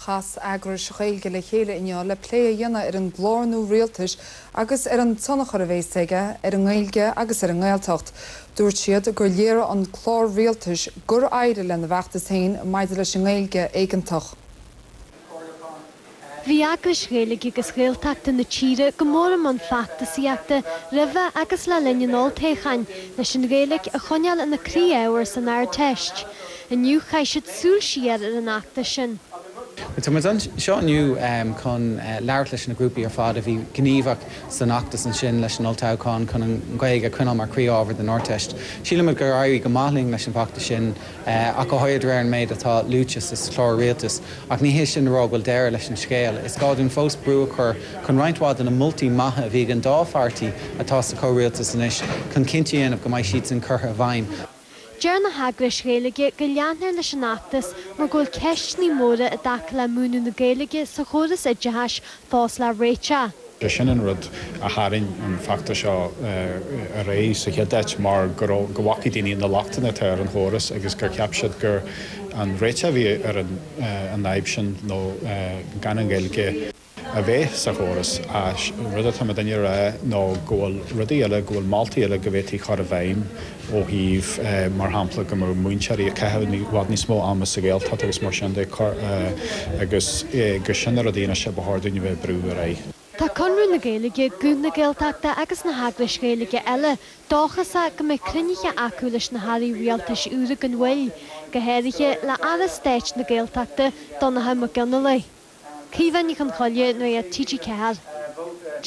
chas agris réilge le chéile inne le plé dhéanana ar an glórnú rialtas agus ar an tonnachar a bhééis aige ar an ghailge agus ar an ghailteacht. Dúirt siad gur léire an chlár rialtas gur éire le na bheachtas hain maidir leis an ghailge éigentach. Bhí agus réalaigh agus réalteachta na tíre go mór an fachtasíachta ribhe agus le linneál téchain leis an réalaigh a choneal in na crí éhar san air teist. Aniu chaisiad súil siar ar an acta sin. Tá mar an seo aniu chun leabhart leis na grúpaí ar fád a bhí gníomhach san actas an sin leis an oltácháin chun an gaige chuinál mar crí ábhar den Norteist. Sílam gur éirí go maithling leis an bhachta sin ach go háidir ar an méid atá lúteas is chlár rialtas ach ní hé sin ráhfuil deir leis an scéal. Is gáún fós brú chun roinnthád in na multi maithe a bhí an dáfartaí atá sa córialtas inis chun cinntianamh go mbeidh siad an curtha bhain. Dear na hagris réalaige go leannar leis an actas mar ggóil ceist ní móra a daca le múnú na Gaeilge sa chóras idithais fás le réite. Sin an rud a haring an facta seo a rééis a chéadeit mar go bhhaci daoine na lachtainna tar an chóras agus gur ceapsead gur an réite bhí ar an naib sin nó gan an Gaeilge a bheith sa chóras a rud a daine rá nó ggóil rudaí eile ggóil máiltaí eile go bhhétaí chur a bhaim ó híh mar hampla go mar muinsearí a cethebh ní bhhad ní smó amas sa ggéalta agus mar sin agus gur sin a dhéana se bethdaine bheith brú a ré. Tá conrú na Gaeilge gún na Gaeltachta agus na hagris Gaeilge eile dáchasa go mé crunneige acu leis na hairí rialtas úra an bhfuil go héirithe le ala stéit na Gaeltachta donnathe mo ganna lei. Cíhain ní chun choile nó a TG4.